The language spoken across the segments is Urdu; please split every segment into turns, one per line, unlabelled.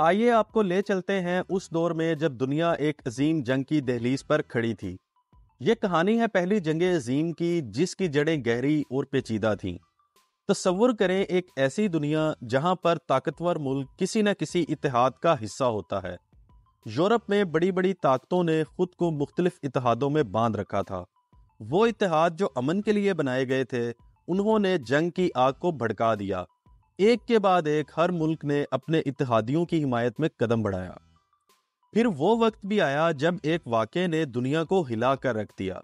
آئیے آپ کو لے چلتے ہیں اس دور میں جب دنیا ایک عظیم جنگ کی دہلیز پر کھڑی تھی۔ یہ کہانی ہے پہلی جنگ عظیم کی، جس کی جڑیں گہری اور پیچیدہ تھیں۔ تصور کریں ایک ایسی دنیا جہاں پر طاقتور ملک کسی نہ کسی اتحاد کا حصہ ہوتا ہے۔ یورپ میں بڑی بڑی طاقتوں نے خود کو مختلف اتحادوں میں باندھ رکھا تھا۔ وہ اتحاد جو امن کے لیے بنائے گئے تھے، انہوں نے جنگ کی آگ کو بھڑکا دیا۔ ایک کے بعد ایک ہر ملک نے اپنے اتحادیوں کی حمایت میں قدم بڑھایا۔ پھر وہ وقت بھی آیا جب ایک واقعے نے دنیا کو ہلا کر رکھ دیا۔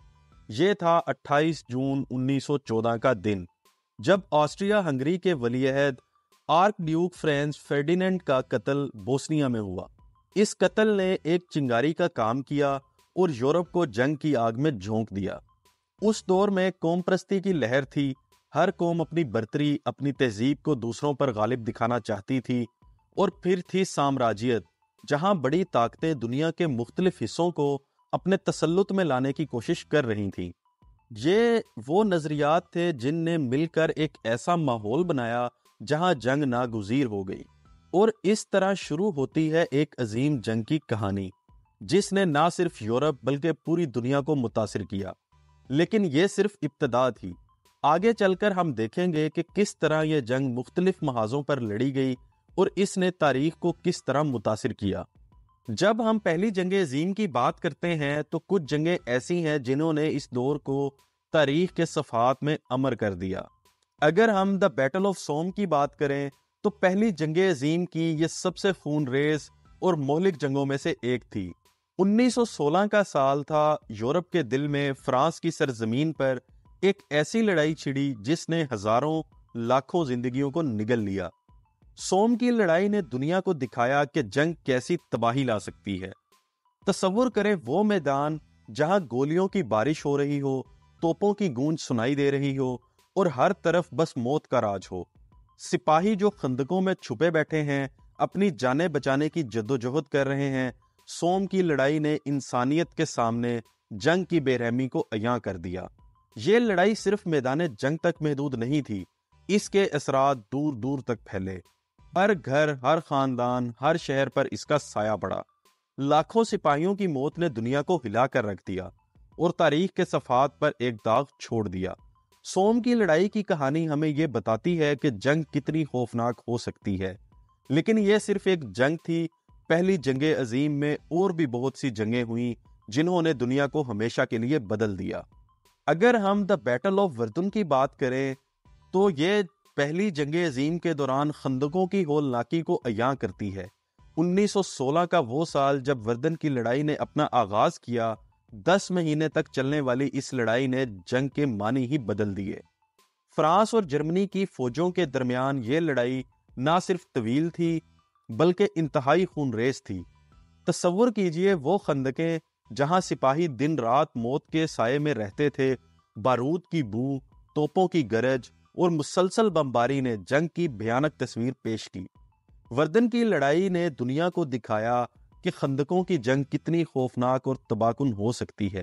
یہ تھا 28 جون 1914 کا دن، جب آسٹریا ہنگری کے ولی عہد آرک ڈیوک فرانز فرڈینینڈ کا قتل بوسنیا میں ہوا۔ اس قتل نے ایک چنگاری کا کام کیا اور یورپ کو جنگ کی آگ میں جھونک دیا۔ اس دور میں قوم پرستی کی لہر تھی۔ ہر قوم اپنی برتری، اپنی تہذیب کو دوسروں پر غالب دکھانا چاہتی تھی۔ اور پھر تھی سامراجیت، جہاں بڑی طاقتیں دنیا کے مختلف حصوں کو اپنے تسلط میں لانے کی کوشش کر رہی تھیں۔ یہ وہ نظریات تھے جن نے مل کر ایک ایسا ماحول بنایا جہاں جنگ ناگزیر ہو گئی۔ اور اس طرح شروع ہوتی ہے ایک عظیم جنگ کی کہانی، جس نے نہ صرف یورپ بلکہ پوری دنیا کو متاثر کیا۔ لیکن یہ صرف ابتدا تھی۔ آگے چل کر ہم دیکھیں گے کہ کس طرح یہ جنگ مختلف محاذوں پر لڑی گئی اور اس نے تاریخ کو کس طرح متاثر کیا۔ جب ہم پہلی جنگ عظیم کی بات کرتے ہیں تو کچھ جنگیں ایسی ہیں جنہوں نے اس دور کو تاریخ کے صفحات میں امر کر دیا۔ اگر ہم دی بیٹل آف سوم کی بات کریں تو پہلی جنگ عظیم کی یہ سب سے خون ریز اور مہلک جنگوں میں سے ایک تھی۔ 1916 کا سال تھا۔ یورپ کے دل میں فرانس کی سرزمین پر ایک ایسی لڑائی چھڑی جس نے ہزاروں لاکھوں زندگیوں کو نگل لیا۔ سوم کی لڑائی نے دنیا کو دکھایا کہ جنگ کیسی تباہی لا سکتی ہے۔ تصور کریں وہ میدان جہاں گولیوں کی بارش ہو رہی ہو، توپوں کی گونج سنائی دے رہی ہو اور ہر طرف بس موت کا راج ہو۔ سپاہی جو خندقوں میں چھپے بیٹھے ہیں، اپنی جانیں بچانے کی جدوجہد کر رہے ہیں۔ سوم کی لڑائی نے انسانیت کے سامنے جنگ کی بے رحمی کو عیاں کر دیا۔ یہ لڑائی صرف میدان جنگ تک محدود نہیں تھی، اس کے اثرات دور دور تک پھیلے۔ ہر گھر، ہر خاندان، ہر شہر پر اس کا سایہ پڑا۔ لاکھوں سپاہیوں کی موت نے دنیا کو ہلا کر رکھ دیا اور تاریخ کے صفحات پر ایک داغ چھوڑ دیا۔ سوم کی لڑائی کی کہانی ہمیں یہ بتاتی ہے کہ جنگ کتنی خوفناک ہو سکتی ہے، لیکن یہ صرف ایک جنگ تھی۔ پہلی جنگ عظیم میں اور بھی بہت سی جنگیں ہوئیں جنہوں نے دنیا کو ہمیشہ کے لیے بدل دیا۔ اگر ہم دی بیٹل آف وردن کی بات کریں تو یہ پہلی جنگ عظیم کے دوران خندقوں کی ہولناکی کو عیاں کرتی ہے۔ 1916 کا وہ سال جب وردن کی لڑائی نے اپنا آغاز کیا، 10 مہینے تک چلنے والی اس لڑائی نے جنگ کے معنی ہی بدل دیے۔ فرانس اور جرمنی کی فوجوں کے درمیان یہ لڑائی نہ صرف طویل تھی بلکہ انتہائی خون ریز تھی۔ تصور کیجئے وہ خندقیں جہاں سپاہی دن رات موت کے سائے میں رہتے تھے۔ بارود کی بو، توپوں کی گرج اور مسلسل بمباری نے جنگ کی بھیانک تصویر پیش کی۔ وردن کی لڑائی نے دنیا کو دکھایا کہ خندقوں کی جنگ کتنی خوفناک اور تباہ کن ہو سکتی ہے۔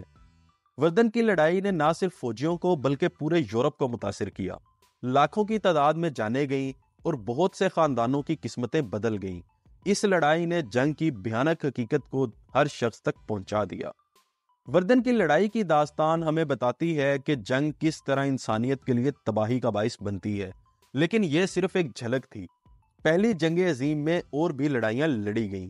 وردن کی لڑائی نے نہ صرف فوجیوں کو بلکہ پورے یورپ کو متاثر کیا۔ لاکھوں کی تعداد میں جانیں گئیں اور بہت سے خاندانوں کی قسمتیں بدل گئیں۔ اس لڑائی نے جنگ کی بھیانک حقیقت کو ہر شخص تک پہنچا دیا۔ وردن کی لڑائی کی داستان ہمیں بتاتی ہے کہ جنگ کس طرح انسانیت کے لیے تباہی کا باعث بنتی ہے، لیکن یہ صرف ایک جھلک تھی۔ پہلی جنگ عظیم میں اور بھی لڑائیاں لڑی گئیں۔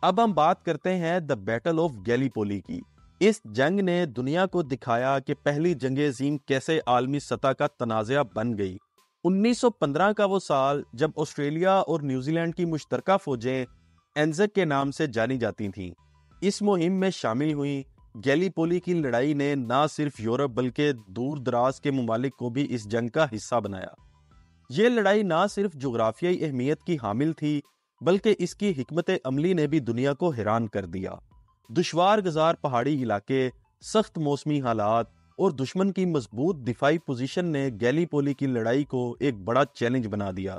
اب ہم بات کرتے ہیں دی بیٹل آف گیلیپولی کی۔ اس جنگ نے دنیا کو دکھایا کہ پہلی جنگ عظیم کیسے عالمی سطح کا تنازعہ بن گئی۔ 1915 کا وہ سال جب آسٹریلیا اور نیوزی لینڈ کی مشترکہ فوجیں اینزک کے نام سے جانی جاتی تھیں، اس مہم میں شامل ہوئیں۔ گیلیپولی کی لڑائی نے نہ صرف یورپ بلکہ دور دراز کے ممالک کو بھی اس جنگ کا حصہ بنایا۔ یہ لڑائی نہ صرف جغرافیائی اہمیت کی حامل تھی بلکہ اس کی حکمت عملی نے بھی دنیا کو حیران کر دیا۔ دشوار گزار پہاڑی علاقے، سخت موسمی حالات اور دشمن کی مضبوط دفاعی پوزیشن نے گیلیپولی کی لڑائی کو ایک بڑا چیلنج بنا دیا۔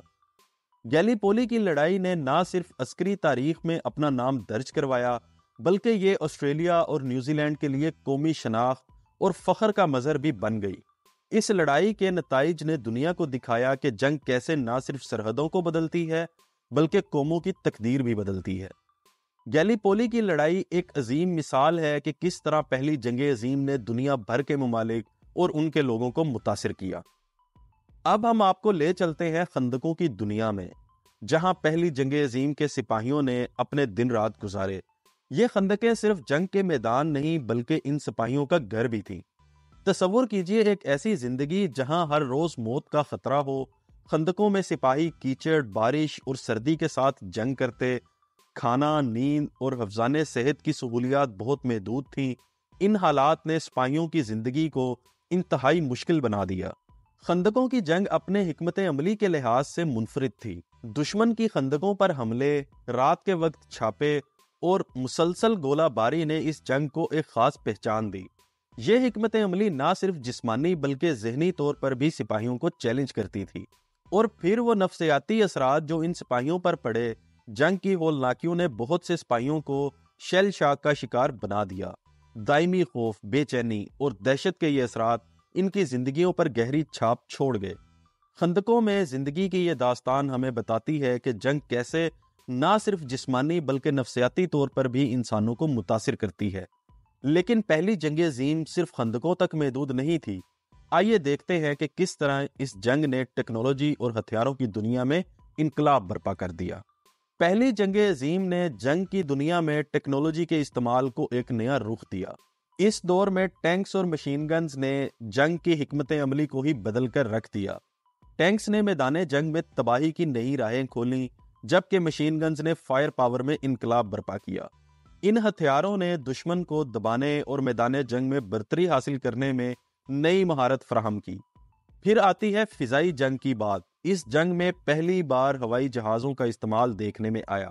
گیلیپولی کی لڑائی نے نہ صرف عسکری تاریخ میں اپنا نام درج کروایا بلکہ یہ آسٹریلیا اور نیوزی لینڈ کے لیے قومی شناخت اور فخر کا مظہر بھی بن گئی۔ اس لڑائی کے نتائج نے دنیا کو دکھایا کہ جنگ کیسے نہ صرف سرحدوں کو بدلتی ہے بلکہ قوموں کی تقدیر بھی بدلتی ہے۔ گیلیپولی کی لڑائی ایک عظیم مثال ہے کہ کس طرح پہلی جنگ عظیم نے دنیا بھر کے ممالک اور ان کے لوگوں کو متاثر کیا۔ اب ہم آپ کو لے چلتے ہیں خندقوں کی دنیا میں، جہاں پہلی جنگ عظیم کے سپاہیوں نے اپنے دن رات گزارے۔ یہ خندقیں صرف جنگ کے میدان نہیں بلکہ ان سپاہیوں کا گھر بھی تھیں۔ تصور کیجئے ایک ایسی زندگی جہاں ہر روز موت کا خطرہ ہو۔ خندقوں میں سپاہی کیچڑ، بارش اور سردی کے ساتھ جنگ کرتے۔ کھانا، نیند اور حفظان صحت کی سہولیات بہت محدود تھیں۔ ان حالات نے سپاہیوں کی زندگی کو انتہائی مشکل بنا دیا۔ خندقوں کی جنگ اپنے حکمت عملی کے لحاظ سے منفرد تھی۔ دشمن کی خندقوں پر حملے، رات کے وقت چھاپے اور مسلسل گولہ باری نے اس جنگ کو ایک خاص پہچان دی۔ یہ حکمت عملی نہ صرف جسمانی بلکہ ذہنی طور پر بھی سپاہیوں کو چیلنج کرتی تھی۔ اور پھر وہ نفسیاتی اثرات جو ان سپاہیوں پر پڑے۔ جنگ کی ہولناکیوں نے بہت سے سپاہیوں کو شیل شاک کا شکار بنا دیا۔ دائمی خوف، بے چینی اور دہشت کے یہ اثرات ان کی زندگیوں پر گہری چھاپ چھوڑ گئے۔ خندقوں میں زندگی کی یہ داستان ہمیں بتاتی ہے کہ جنگ کیسے نہ صرف جسمانی بلکہ نفسیاتی طور پر بھی انسانوں کو متاثر کرتی ہے۔ لیکن پہلی جنگ عظیم صرف خندقوں تک محدود نہیں تھی۔ آئیے دیکھتے ہیں کہ کس طرح اس جنگ نے ٹیکنالوجی اور ہتھیاروں کی دنیا میں انقلاب برپا کر دیا۔ پہلی جنگ عظیم نے جنگ کی دنیا میں ٹیکنالوجی کے استعمال کو ایک نیا رخ دیا۔ اس دور میں ٹینکس اور مشین گنز نے جنگ کی حکمت عملی کو ہی بدل کر رکھ دیا۔ ٹینکس نے میدان جنگ میں تباہی کی نئی راہیں کھولیں، جبکہ مشین گنز نے فائر پاور میں انقلاب برپا کیا۔ ان ہتھیاروں نے دشمن کو دبانے اور میدان جنگ میں برتری حاصل کرنے میں نئی مہارت فراہم کی۔ پھر آتی ہے فضائی جنگ کی بات۔ اس جنگ میں پہلی بار ہوائی جہازوں کا استعمال دیکھنے میں آیا۔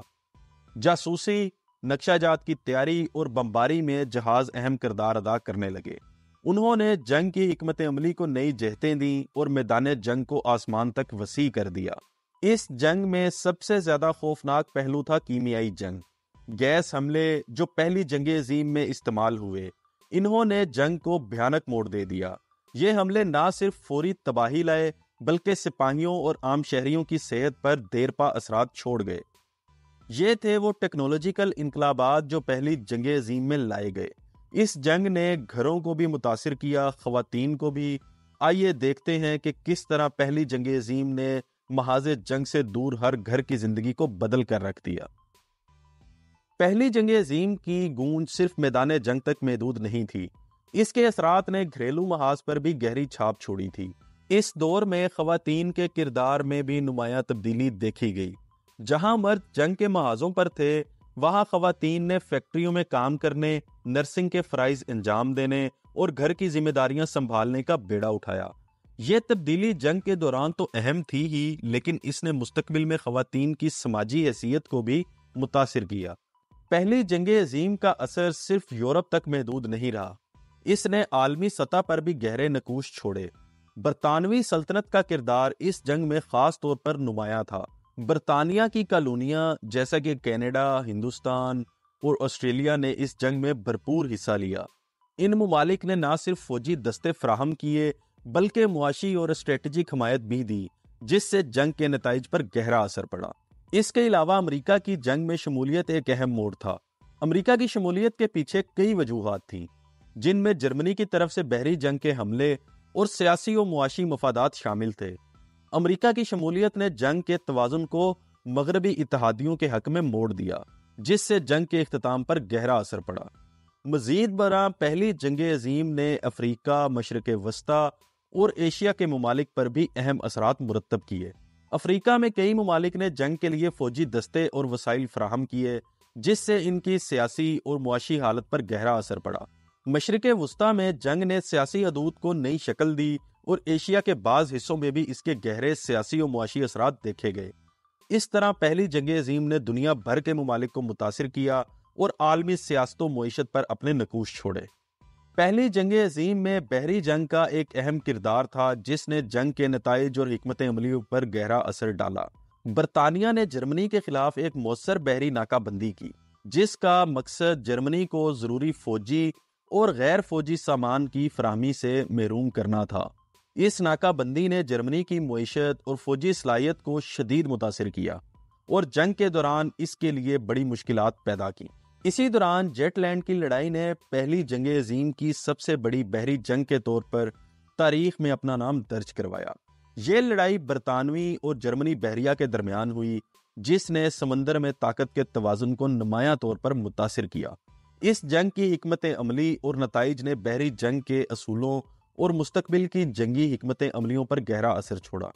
جاسوسی، نقشہ جات کی تیاری اور بمباری میں جہاز اہم کردار ادا کرنے لگے۔ انہوں نے جنگ کی حکمت عملی کو نئی جہتیں دیں اور میدان جنگ کو آسمان تک وسیع کر دیا۔ اس جنگ میں سب سے زیادہ خوفناک پہلو تھا کیمیائی جنگ۔ گیس حملے جو پہلی جنگ عظیم میں استعمال ہوئے، انہوں نے جنگ کو بھیانک موڑ دے دیا۔ یہ حملے نہ صرف فوری تباہی لائے بلکہ سپاہیوں اور عام شہریوں کی صحت پر دیرپا اثرات چھوڑ گئے۔ یہ تھے وہ ٹیکنالوجیکل انقلابات جو پہلی جنگ عظیم میں لائے گئے۔ اس جنگ نے گھروں کو بھی متاثر کیا، خواتین کو بھی۔ آئیے دیکھتے ہیں کہ کس طرح پہلی جنگ عظیم نے محاذ جنگ سے دور ہر گھر کی زندگی کو بدل کر رکھ دیا۔ پہلی جنگ عظیم کی گونج صرف میدان جنگ تک محدود نہیں تھی، اس کے اثرات نے گھریلو محاذ پر بھی گہری چھاپ چھوڑی تھی۔ اس دور میں خواتین کے کردار میں بھی نمایاں تبدیلی دیکھی گئی۔ جہاں مرد جنگ کے محاذوں پر تھے، وہاں خواتین نے فیکٹریوں میں کام کرنے، نرسنگ کے فرائض انجام دینے اور گھر کی ذمہ داریاں سنبھالنے کا بیڑا اٹھایا۔ یہ تبدیلی جنگ کے دوران تو اہم تھی ہی، لیکن اس نے مستقبل میں خواتین کی سماجی حیثیت کو بھی متاثر کیا۔ پہلی جنگ عظیم کا اثر صرف یورپ تک محدود نہیں رہا، اس نے عالمی سطح پر بھی گہرے نقوش چھوڑے۔ برطانوی سلطنت کا کردار اس جنگ میں خاص طور پر نمایاں تھا۔ برطانیہ کی کالونیاں جیسا کہ کینیڈا، ہندوستان اور آسٹریلیا نے اس جنگ میں بھرپور حصہ لیا۔ ان ممالک نے نہ صرف فوجی دستے فراہم کیے بلکہ معاشی اور اسٹریٹجک حمایت بھی دی، جس سے جنگ کے نتائج پر گہرا اثر پڑا۔ اس کے علاوہ امریکہ کی جنگ میں شمولیت ایک اہم موڑ تھا۔ امریکہ کی شمولیت کے پیچھے کئی وجوہات تھیں، جن میں جرمنی کی طرف سے بحری جنگ کے حملے اور سیاسی و معاشی مفادات شامل تھے۔ امریکہ کی شمولیت نے جنگ کے توازن کو مغربی اتحادیوں کے حق میں موڑ دیا، جس سے جنگ کے اختتام پر گہرا اثر پڑا۔ مزید برآں پہلی جنگ عظیم نے افریقہ، مشرق وسطیٰ اور ایشیا کے ممالک پر بھی اہم اثرات مرتب کیے۔ افریقہ میں کئی ممالک نے جنگ کے لیے فوجی دستے اور وسائل فراہم کیے، جس سے ان کی سیاسی اور معاشی حالت پر گہرا اثر پڑا۔ مشرق وسطیٰ میں جنگ نے سیاسی حدود کو نئی شکل دی اور ایشیا کے بعض حصوں میں بھی اس کے گہرے سیاسی و معاشی اثرات دیکھے گئے۔ اس طرح پہلی جنگ عظیم نے دنیا بھر کے ممالک کو متاثر کیا اور عالمی سیاست و معیشت پر اپنے نقوش چھوڑے۔ پہلی جنگ عظیم میں بحری جنگ کا ایک اہم کردار تھا، جس نے جنگ کے نتائج اور حکمت عملی پر گہرا اثر ڈالا۔ برطانیہ نے جرمنی کے خلاف ایک مؤثر بحری ناکہ بندی کی، جس کا مقصد جرمنی کو ضروری فوجی اور غیر فوجی سامان کی فراہمی سے محروم کرنا تھا۔ اس ناکہ بندی نے جرمنی کی معیشت اور فوجی صلاحیت کو شدید متاثر کیا۔ اور جنگ کے دوران اس کے لیے بڑی مشکلات پیدا کی۔ اسی دوران جیٹ لینڈ کی لڑائی نے پہلی جنگ عظیم کی سب سے بڑی بحری جنگ کے طور پر تاریخ میں اپنا نام درج کروایا۔ یہ لڑائی برطانوی اور جرمنی بحریہ کے درمیان ہوئی، جس نے سمندر میں طاقت کے توازن کو نمایاں طور پر متاثر کیا۔ اس جنگ کی حکمت عملی اور نتائج نے بحری جنگ کے اصولوں اور مستقبل کی جنگی حکمت عملیوں پر گہرا اثر چھوڑا۔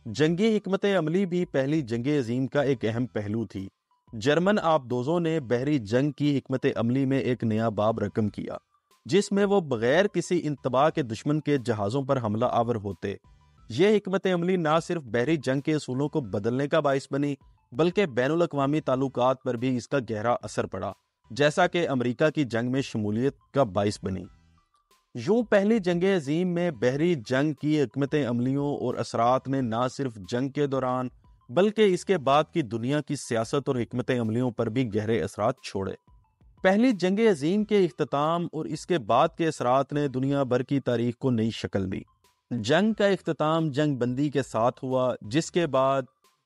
جنگی حکمت عملی بھی پہلی جنگ عظیم کا ایک اہم پہلو تھی۔ جرمن آبدوزوں نے بحری جنگ کی حکمت عملی میں ایک نیا باب رقم کیا، جس میں وہ بغیر کسی انتباہ کے دشمن کے جہازوں پر حملہ آور ہوتے۔ یہ حکمت عملی نہ صرف بحری جنگ کے اصولوں کو بدلنے کا باعث بنی، بلکہ بین الاقوامی تعلقات پر بھی اس کا گہرا اثر پڑا، جیسا کہ امریکہ کی جنگ میں شمولیت کا باعث بنی۔ یوں پہلی جنگ عظیم میں بحری جنگ کی حکمت عملیوں اور اثرات نے نہ صرف جنگ کے دوران بلکہ اس کے بعد کی دنیا کی سیاست اور حکمت عملیوں پر بھی گہرے اثرات چھوڑے۔ پہلی جنگ عظیم کے اختتام اور اس کے بعد کے اثرات نے دنیا بھر کی تاریخ کو نئی شکل دی۔ جنگ کا اختتام جنگ بندی کے ساتھ ہوا، جس کے بعد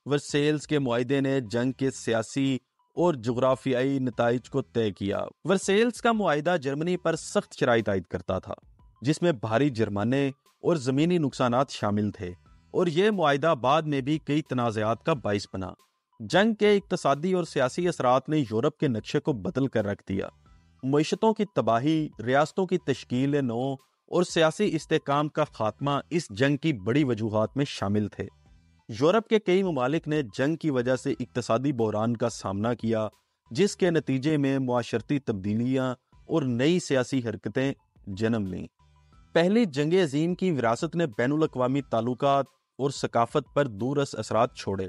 ورسیلز کے معاہدے نے جنگ کے سیاسی اور جغرافیائی نتائج کو طے کیا۔ ورسیلز کا معاہدہ جرمنی پر سخت شرائط عائد کرتا تھا، جس میں بھاری جرمانے اور زمینی نقصانات شامل تھے، اور یہ معاہدہ بعد میں بھی کئی تنازعات کا باعث بنا۔ جنگ کے اقتصادی اور سیاسی اثرات نے یورپ کے نقشے کو بدل کر رکھ دیا۔ معیشتوں کی تباہی، ریاستوں کی تشکیل نو اور سیاسی استحکام کا خاتمہ اس جنگ کی بڑی وجوہات میں شامل تھے۔ یورپ کے کئی ممالک نے جنگ کی وجہ سے اقتصادی بحران کا سامنا کیا، جس کے نتیجے میں معاشرتی تبدیلیاں اور نئی سیاسی حرکتیں جنم لیں۔ پہلی جنگ عظیم کی وراثت نے بین الاقوامی تعلقات اور ثقافت پر دورس اثرات چھوڑے۔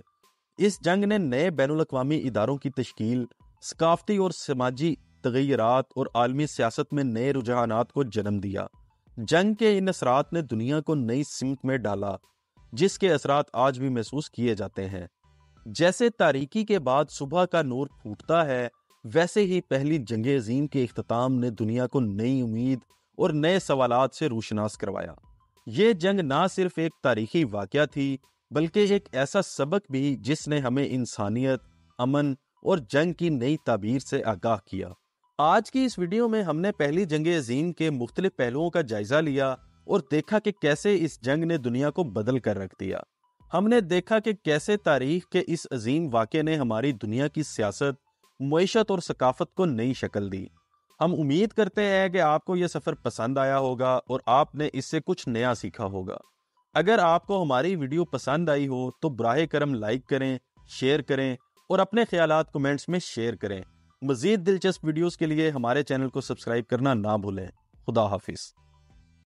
اس جنگ نے نئے بین الاقوامی اداروں کی تشکیل، ثقافتی اور سماجی تغیرات اور عالمی سیاست میں نئے رجحانات کو جنم دیا۔ جنگ کے ان اثرات نے دنیا کو نئی سمت میں ڈالا، جس کے اثرات آج بھی محسوس کیے جاتے ہیں۔ جیسے تاریکی کے بعد صبح کا نور پھوٹتا ہے، ویسے ہی پہلی جنگ عظیم کے اختتام نے دنیا کو نئی امید اور نئے سوالات سے روشناس کروایا۔ یہ جنگ نہ صرف ایک تاریخی واقعہ تھی، بلکہ ایک ایسا سبق بھی جس نے ہمیں انسانیت، امن اور جنگ کی نئی تعبیر سے آگاہ کیا۔ آج کی اس ویڈیو میں ہم نے پہلی جنگ عظیم کے مختلف پہلوؤں کا جائزہ لیا اور دیکھا کہ کیسے اس جنگ نے دنیا کو بدل کر رکھ دیا۔ ہم نے دیکھا کہ کیسے تاریخ کے اس عظیم واقعے نے ہماری دنیا کی سیاست، معیشت اور ثقافت کو نئی شکل دی۔ ہم امید کرتے ہیں کہ آپ کو یہ سفر پسند آیا ہوگا اور آپ نے اس سے کچھ نیا سیکھا ہوگا۔ اگر آپ کو ہماری ویڈیو پسند آئی ہو تو براہ کرم لائک کریں، شیئر کریں اور اپنے خیالات کمنٹس میں شیئر کریں۔ مزید دلچسپ ویڈیوز کے لیے ہمارے چینل کو سبسکرائب کرنا نہ بھولیں۔ خدا حافظ۔